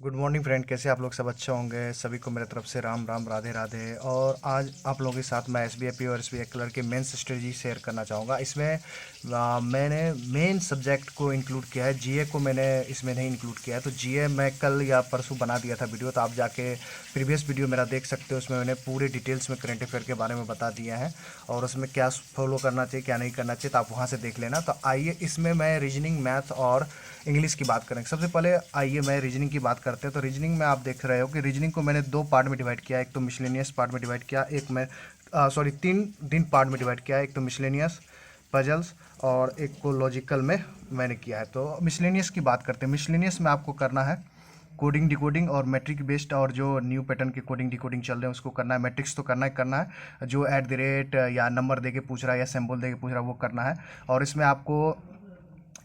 Good morning friend, कैसे आप लोग सब अच्छे होंगे। सभी को मेरे तरफ से राम राम राधे राधे। और आज आप लोगों के साथ मैं एसबीआई और एसबीआई कलर के मेंस स्ट्रेटजी शेयर करना चाहूँगा। इसमें मैंने मेन सब्जेक्ट को इंक्लूड किया है, जीए को मैंने इसमें नहीं इंक्लूड किया है। तो जीए मैं कल या परसों बना दिया था वीडियो, तो आप जाके प्रीवियस वीडियो मेरा देख सकते हो। उसमें मैंने पूरे डिटेल्स में करंट अफेयर के बारे में बता दिया है और उसमें क्या फॉलो करना चाहिए क्या नहीं करना चाहिए, तो आप वहाँ से देख लेना। तो आइए इसमें मैं रीजनिंग, मैथ और इंग्लिश की बात करेंगे। सबसे पहले आइए मैं रीजनिंग की बात करते हैं। तो रीजनिंग में आप देख रहे हो कि रीजनिंग को मैंने दो पार्ट में डिवाइड किया। एक तो मिसलेनियस पार्ट में डिवाइड किया, एक मैं तीन पार्ट में डिवाइड किया। एक तो मिसलेनियस, पजल्स और एक को लॉजिकल में मैंने किया है। तो मिसलेनियस की बात करते हैं। मिसलेनियस में आपको करना है कोडिंग डिकोडिंग और मैट्रिक बेस्ड, और जो न्यू पैटर्न के कोडिंग डिकोडिंग चल रहे हैं उसको करना है। मैट्रिक्स तो करना ही करना है, जो एट द रेट या नंबर दे के पूछ रहा है या सिंबल दे के पूछ रहा है वो करना है। और इसमें आपको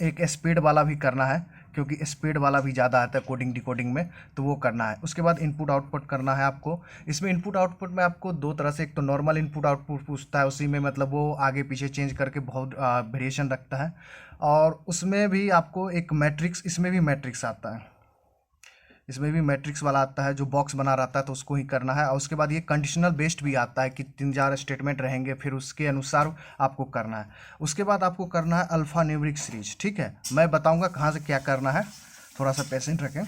एक स्पीड वाला भी करना है, क्योंकि स्पीड वाला भी ज़्यादा आता है कोडिंग डिकोडिंग में, तो वो करना है। उसके बाद इनपुट आउटपुट करना है आपको। इसमें इनपुट आउटपुट में आपको दो तरह से, एक तो नॉर्मल इनपुट आउटपुट पूछता है, उसी में मतलब वो आगे पीछे चेंज करके बहुत वेरिएशन रखता है। और उसमें भी आपको एक मैट्रिक्स, इसमें भी मैट्रिक्स आता है, इसमें भी मैट्रिक्स वाला आता है जो बॉक्स बना रहता है, तो उसको ही करना है। और उसके बाद ये कंडीशनल बेस्ड भी आता है कि 3-4 स्टेटमेंट रहेंगे, फिर उसके अनुसार आपको करना है। उसके बाद आपको करना है अल्फ़ा न्यूमेरिक सीरीज। ठीक है, मैं बताऊंगा कहाँ से क्या करना है, थोड़ा सा पेशेंट रखें।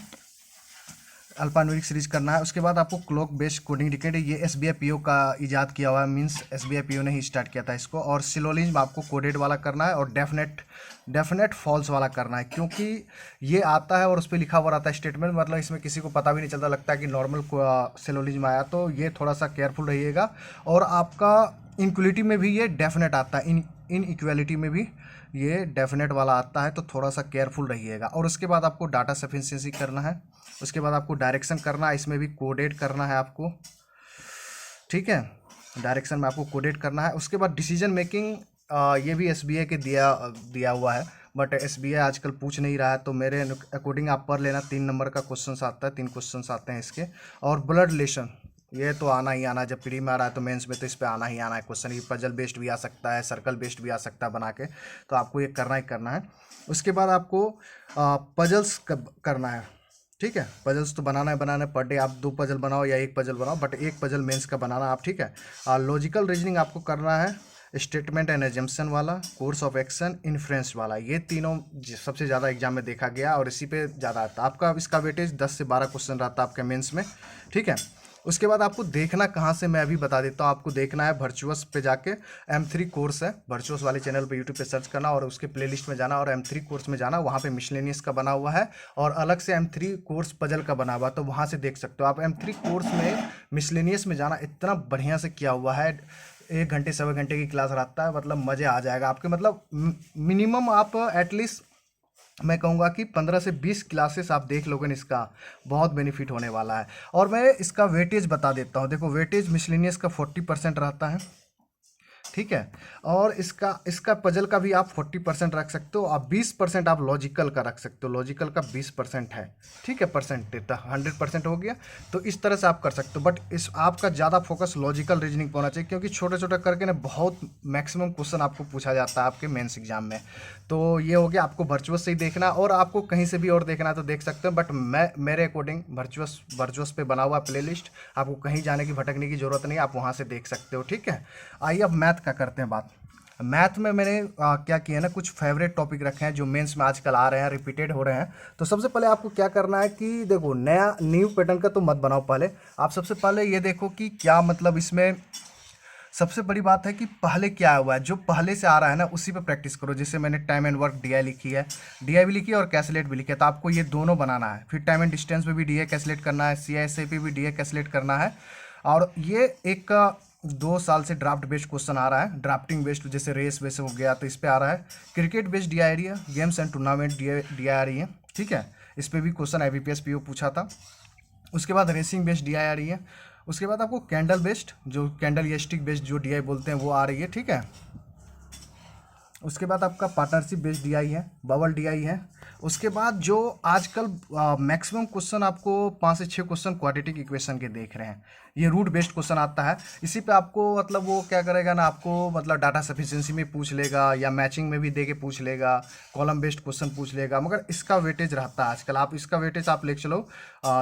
अल्फान्यूरिक सीरीज करना है। उसके बाद आपको क्लॉक बेस्ड कोडिंग डिकेट, ये एसबीआई पीओ का इजाद किया हुआ है, मींस एसबीआई पीओ ने ही स्टार्ट किया था इसको। और सिलोजिज्म आपको कोडेड वाला करना है और डेफिनेट फॉल्स वाला करना है, क्योंकि ये आता है और उस पर लिखा हुआ रहता है स्टेटमेंट, मतलब इसमें किसी को पता भी नहीं चलता, लगता है कि नॉर्मल सिलोजिज्म आया। तो ये थोड़ा सा केयरफुल रहिएगा। और आपका इनक्वलिटी में भी ये डेफिनेट आता है, इन इक्वालिटी में भी ये डेफिनेट वाला आता है, तो थोड़ा सा केयरफुल रहिएगा। और उसके बाद आपको डाटा सफिशिएंसी करना है। उसके बाद आपको डायरेक्शन करना है, इसमें भी कोडेड करना है आपको। ठीक है, डायरेक्शन में आपको कोडेड करना है। उसके बाद डिसीजन मेकिंग, ये भी एसबीआई के दिया दिया हुआ है, बट एसबीआई आजकल पूछ नहीं रहा है, तो मेरे अकॉर्डिंग आप पढ़ लेना। 3 नंबर का क्वेश्चन आता है, 3 क्वेश्चन आते हैं इसके। और ब्लड रिलेशन, ये तो आना ही आना है, जब प्री में आ रहा है तो मेंस में तो इस पे आना ही आना है क्वेश्चन। ये पजल बेस्ड भी आ सकता है, सर्कल बेस्ड भी आ सकता है बना के, तो आपको ये करना ही करना है। उसके बाद आपको पजल्स करना है। ठीक है, पजल्स तो बनाना है पर डे। आप 2 पजल बनाओ या 1 पजल बनाओ, बट 1 पजल मेंस का बनाना आप। ठीक है, लॉजिकल रीजनिंग आपको करना है, स्टेटमेंट एंड एजम्पशन वाला, कोर्स ऑफ एक्शन, इन्फ्रेंस वाला। ये तीनों सबसे ज़्यादा एग्जाम में देखा गया और इसी पे ज़्यादा आता है आपका। इसका वेटेज 10 से 12 क्वेश्चन रहता है आपके मेंस में। ठीक है, उसके बाद आपको देखना कहाँ से, मैं अभी बता देता हूँ। आपको देखना है वर्चुअस पे जाके, M3 कोर्स है वर्चुअस वाले चैनल पे, यूट्यूब पे सर्च करना और उसके प्लेलिस्ट में जाना और M3 कोर्स में जाना। वहाँ पे मिसलेनियस का बना हुआ है और अलग से M3 कोर्स पजल का बना हुआ है, तो वहाँ से देख सकते हो आप। M3 कोर्स में मिसलेनियस में जाना, इतना बढ़िया से किया हुआ है। 1 घंटे 1.25 घंटे की क्लास रहता है, मतलब मज़े आ जाएगा आपके। मतलब मिनिमम आप एटलीस्ट मैं कहूँगा कि 15 से 20 क्लासेस आप देख लोगे, इसका बहुत बेनिफिट होने वाला है। और मैं इसका वेटेज बता देता हूँ। देखो, वेटेज मिसलेनियस का 40% रहता है। ठीक है, और इसका इसका पजल का भी आप 40% रख सकते हो, आप 20% आप लॉजिकल का रख सकते हो। लॉजिकल का 20% है। ठीक है, परसेंट 100% हो गया, तो इस तरह से आप कर सकते हो। बट इस आपका ज़्यादा फोकस लॉजिकल रीजनिंग पर होना चाहिए, क्योंकि छोटे छोटे करके ना बहुत मैक्सिमम क्वेश्चन आपको पूछा जाता है आपके मेंस एग्जाम में। तो ये हो गया, आपको वर्चुअस से ही देखना, और आपको कहीं से भी और देखना है तो देख सकते हो, बट मैं मेरे अकॉर्डिंग वर्चुअस पे बना हुआ प्लेलिस्ट, आपको कहीं जाने की भटकने की जरूरत नहीं, आप वहाँ से देख सकते हो। ठीक है, आइए अब मैथ का करते हैं बात। मैथ में मैंने क्या किया ना, कुछ फेवरेट टॉपिक रखे हैं जो मेंस में आजकल आ रहे हैं, रिपीटेड हो रहे हैं। तो सबसे पहले आपको क्या करना है कि देखो, न्यू पैटर्न का तो मत बनाओ पहले। आप सबसे पहले ये देखो कि क्या मतलब इसमें सबसे बड़ी बात है कि पहले क्या हुआ है, जो पहले से आ रहा है ना उसी पे प्रैक्टिस करो। जैसे मैंने टाइम एंड वर्क डीआई लिखी है, डीआई भी लिखी है और कैलकुलेट भी लिखी है, तो आपको ये दोनों बनाना है। फिर टाइम एंड डिस्टेंस पे भी डीआई कैलकुलेट करना है, सीआईएसए पे भी डीआई कैलकुलेट करना है। और ये एक 2 साल से ड्राफ्ट बेस्ड क्वेश्चन आ रहा है, ड्राफ्टिंग बेस्ड, जैसे रेस बेस्ड हो गया तो इस पे आ रहा है। क्रिकेट बेस्ड डीआई आ रही है, गेम्स एंड टूर्नामेंट डीआई आ रही है। ठीक है, इस पे भी क्वेश्चन आईबीपीएस पीओ पूछा था। उसके बाद रेसिंग बेस्ड डीआई आ रही है। उसके बाद आपको कैंडल बेस्ड, जो कैंडल या स्टिक बेस्ड जो डीआई बोलते हैं वो आ रही है। ठीक है, उसके बाद आपका पार्टनरशिप बेस्ड डीआई है, बबल डीआई है। उसके बाद जो आजकल मैक्सिमम क्वेश्चन आपको 5 से 6 क्वेश्चन क्वाड्रेटिक इक्वेशन के देख रहे हैं, ये रूट बेस्ड क्वेश्चन आता है। इसी पे आपको मतलब वो क्या करेगा ना, आपको मतलब डाटा सफिशिएंसी में पूछ लेगा या मैचिंग में भी दे के पूछ लेगा, कॉलम बेस्ड क्वेश्चन पूछ लेगा। मगर इसका वेटेज रहता है आजकल, आप इसका वेटेज आप ले चलो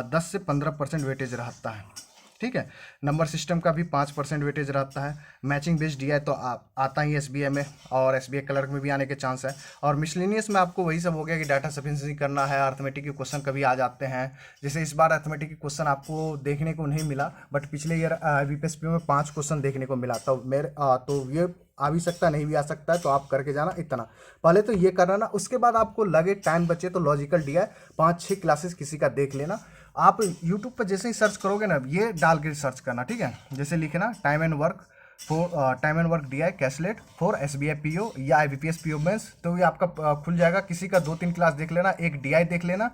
10 से 15% वेटेज रहता है। ठीक है, नंबर सिस्टम का भी 5% वेटेज रहता है। मैचिंग बेस्ड दिया है तो आता ही एसबीआई में, और एसबीआई क्लर्क में भी आने के चांस है। और मिसलेनियस में आपको वही सब हो गया कि डाटा सफिशिएंसी करना है, अर्थमेटिक के क्वेश्चन कभी आ जाते हैं। जैसे इस बार अर्थमेटिक के क्वेश्चन आपको देखने को नहीं मिला, बट पिछले ईयर बीपीएसपी में 5 क्वेश्चन देखने को मिला। तो तो ये आ भी सकता है, नहीं भी आ सकता है, तो आप करके जाना इतना। पहले तो ये करना ना, उसके बाद आपको लगे टाइम बचे तो लॉजिकल डी है 5-6 क्लासेस किसी का देख लेना। आप यूट्यूब पर जैसे ही सर्च करोगे ना, ये डाल के सर्च करना, ठीक है। जैसे लिखना time and work D I caselet for S B I P O या I B P S P O mains, तो ये आपका खुल जाएगा। किसी का 2-3 क्लास देख लेना, एक डी आई देख लेना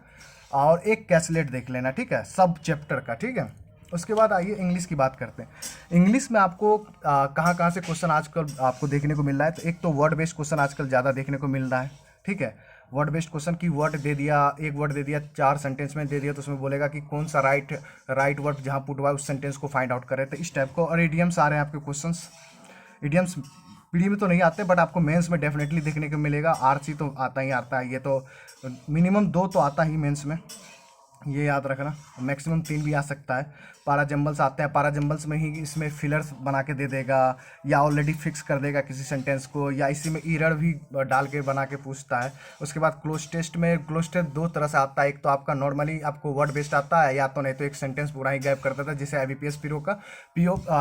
और एक कैसलेट देख लेना, ठीक है, सब चैप्टर का, ठीक है। उसके बाद आइए इंग्लिश की बात करते हैं। इंग्लिश में आपको कहाँ कहाँ से क्वेश्चन आजकल आपको देखने को मिल रहा है। तो एक तो वर्ड बेस्ड क्वेश्चन आजकल ज़्यादा देखने को मिल रहा है, ठीक है। वर्ड बेस्ड क्वेश्चन की वर्ड दे दिया, एक वर्ड दे दिया, 4 सेंटेंस में दे दिया, तो उसमें बोलेगा कि कौन सा राइट वर्ड जहाँ पुट हुआ है उस सेंटेंस को फाइंड आउट करें। तो इस टाइप को। और इडियम्स आ रहे हैं आपके क्वेश्चंस। इडियम्स पीडी में तो नहीं आते, बट आपको मेंस में डेफिनेटली देखने को मिलेगा। आरसी तो आता ही आता है, ये तो मिनिमम 2 तो आता ही मेंस में, ये याद रखना। मैक्सिमम 3 भी आ सकता है। पारा जंबल्स आते हैं, पारा जंबल्स में ही इसमें फिलर्स बना के दे देगा, या ऑलरेडी फिक्स कर देगा किसी सेंटेंस को, या इसी में एरर भी डाल के बना के पूछता है। उसके बाद क्लोज टेस्ट में, क्लोज टेस्ट 2 तरह से आता है। एक तो आपका नॉर्मली आपको वर्ड बेस्ड आता है, या तो नहीं तो एक सेंटेंस पूरा ही गायब कर देता है। जैसे IBPS पीओ का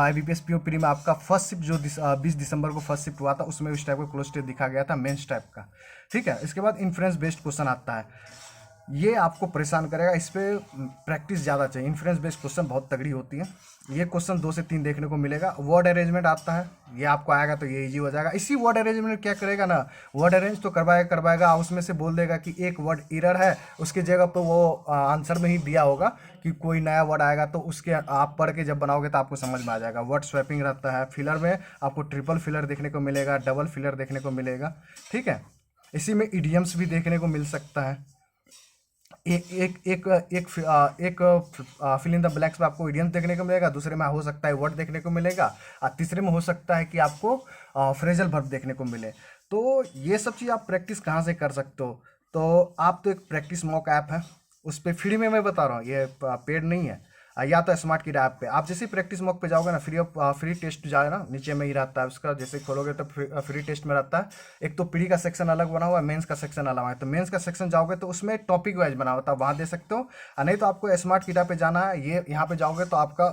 IBPS पीओ प्री में आपका फर्स्ट शिफ्ट जो 20 दिसंबर को फर्स्ट शिफ्ट हुआ था, उसमें उस टाइप का क्लोज टेस्ट दिखा गया था, मेंस टाइप का, ठीक है। इसके बाद इन्फ्रेंस बेस्ड क्वेश्चन आता है, ये आपको परेशान करेगा। इस पर प्रैक्टिस ज़्यादा चाहिए। इन्फ्रेंस बेस्ड क्वेश्चन बहुत तगड़ी होती है। ये क्वेश्चन 2 से 3 देखने को मिलेगा। वर्ड अरेंजमेंट आता है, ये आपको आएगा तो ये इजी हो जाएगा। इसी वर्ड अरेंजमेंट क्या करेगा ना, वर्ड अरेंज तो करवाएगा, उसमें से बोल देगा कि एक वर्ड एरर है, उसकी जगह पर वो आंसर में ही दिया होगा कि कोई नया वर्ड आएगा, तो उसके आप पढ़ के जब बनाओगे तो आपको समझ में आ जाएगा। वर्ड स्वैपिंग रहता है। फिलर में आपको ट्रिपल फिलर देखने को मिलेगा, डबल फिलर देखने को मिलेगा, ठीक है। इसी में इडियम्स भी देखने को मिल सकता है। एक एक एक एक फिल इन द ब्लैंक्स में आपको इडियम्स देखने को मिलेगा, दूसरे में हो सकता है वर्ड देखने को मिलेगा, और तीसरे में हो सकता है कि आपको फ्रेजल वर्ब देखने को मिले। तो ये सब चीज़ आप प्रैक्टिस कहाँ से कर सकते हो, तो आप तो एक प्रैक्टिस मॉक ऐप है, उस पर फ्री में मैं बता रहा हूँ, ये पेड नहीं है। या तो स्मार्ट की ऐप पे आप जैसे प्रैक्टिस मॉक पे जाओगे ना, फ्री टेस्ट जाए ना, नीचे में ही रहता है उसका, जैसे खोलोगे तो फ्री टेस्ट में रहता है। एक तो प्री का सेक्शन अलग बना हुआ है, मेंस का सेक्शन अलग है। तो मेंस का सेक्शन जाओगे तो उसमें टॉपिक वाइज बना होता है, वहाँ दे सकते हो। और नहीं तो आपको स्मार्ट की पे जाना है, ये यहाँ पे जाओगे तो आपका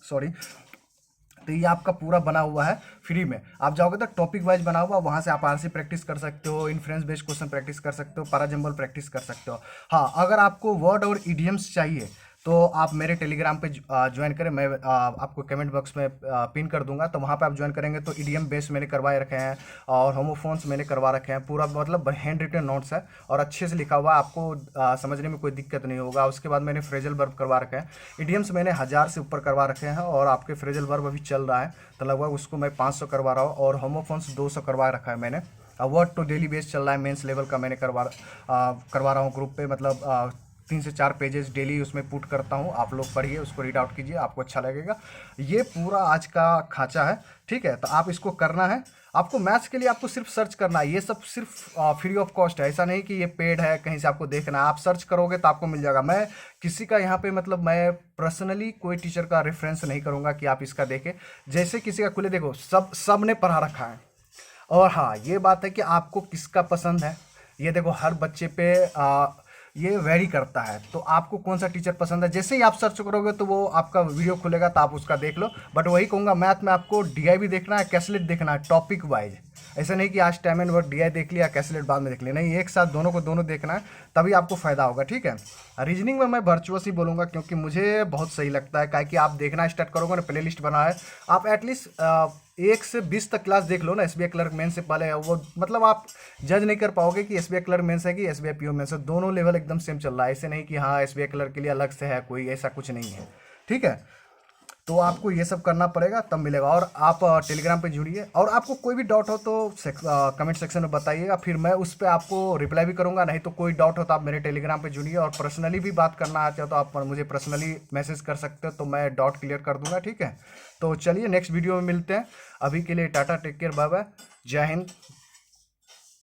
सॉरी, तो ये आपका पूरा बना हुआ है फ्री में। आप जाओगे तो टॉपिक वाइज बना हुआ, वहाँ से आप आरसी प्रैक्टिस कर सकते हो, इन्फ्रेंस बेस्ड क्वेश्चन प्रैक्टिस कर सकते हो, पैराजंबल प्रैक्टिस कर सकते हो। हाँ, अगर आपको वर्ड और इडियम्स चाहिए तो आप मेरे टेलीग्राम पे ज्वाइन करें, मैं आपको कमेंट बॉक्स में पिन कर दूंगा। तो वहाँ पे आप ज्वाइन करेंगे तो इडियम बेस मैंने करवाए रखे हैं, और होमोफोन्स मैंने करवा रखे हैं, पूरा मतलब हैंड रिटन नोट्स है और अच्छे से लिखा हुआ है, आपको समझने में कोई दिक्कत नहीं होगा। उसके बाद मैंने फ्रेजल वर्ब करवा रखे हैं, इडियम्स मैंने 1000 से ऊपर करवा रखे हैं, और आपके फ्रेजल वर्ब अभी चल रहा है तो लगभग उसको मैं 500 करवा रहा हूँ, और होमोफोन्स 200 करवा रखा है मैंने। वर्ड तो डेली बेस चल रहा है, मेंस लेवल का मैंने करवा रहा हूँ ग्रुप पे, मतलब 3 से 4 पेजेस डेली उसमें पुट करता हूँ। आप लोग पढ़िए, उसको रीड आउट कीजिए, आपको अच्छा लगेगा। ये पूरा आज का खांचा है, ठीक है। तो आप इसको करना है। आपको मैथ्स के लिए आपको सिर्फ सर्च करना है, ये सब सिर्फ फ्री ऑफ कॉस्ट है, ऐसा नहीं कि ये पेड है कहीं से आपको देखना है। आप सर्च करोगे तो आपको मिल जाएगा। मैं किसी का यहाँ पे मतलब मैं पर्सनली कोई टीचर का रेफरेंस नहीं करूँगा कि आप इसका देखें। जैसे किसी का खुले देखो, सब ने पढ़ा रखा है। और हाँ, ये बात है कि आपको किसका पसंद है, ये देखो हर बच्चे पे ये वेरी करता है। तो आपको कौन सा टीचर पसंद है, जैसे ही आप सर्च करोगे तो वो आपका वीडियो खुलेगा तो आप उसका देख लो। बट वही कहूँगा, मैथ में आपको डीआई भी देखना है, कैसलेट देखना है, टॉपिक वाइज। ऐसा नहीं कि आज टाइम एंड वर्क डीआई देख लिया, कैसलेट बाद में देख लिया, नहीं, एक साथ दोनों को दोनों देखना है, तभी आपको फायदा होगा, ठीक है। रीजनिंग में मैं वर्चुअस ही बोलूँगा, क्योंकि मुझे बहुत सही लगता है। कि आप देखना स्टार्ट करोगे ना, प्ले लिस्ट बना है, आप एटलीस्ट 1 से 20 तक क्लास देख लो ना एसबीआई क्लर्क मेन से पहले। वो मतलब आप जज नहीं कर पाओगे कि एसबीआई क्लर्क मेंस है कि एसबीआई पीओ मेंस है, दोनों लेवल एकदम सेम चल रहा है। ऐसे नहीं कि हाँ एसबीआई क्लर्क के लिए अलग से है कोई, ऐसा कुछ नहीं है, ठीक है। तो आपको ये सब करना पड़ेगा, तब मिलेगा। और आप टेलीग्राम पे जुड़िए, और आपको कोई भी डाउट हो तो कमेंट सेक्शन में बताइएगा, फिर मैं उस पर आपको रिप्लाई भी करूंगा। नहीं तो कोई डाउट हो तो आप मेरे टेलीग्राम पे जुड़िए, और पर्सनली भी बात करना आते हो तो आप मुझे पर्सनली मैसेज कर सकते हो, तो मैं डाउट क्लियर कर दूंगा, ठीक है। तो चलिए नेक्स्ट वीडियो में मिलते हैं। अभी के लिए tata, take care, bye bye, जय हिंद।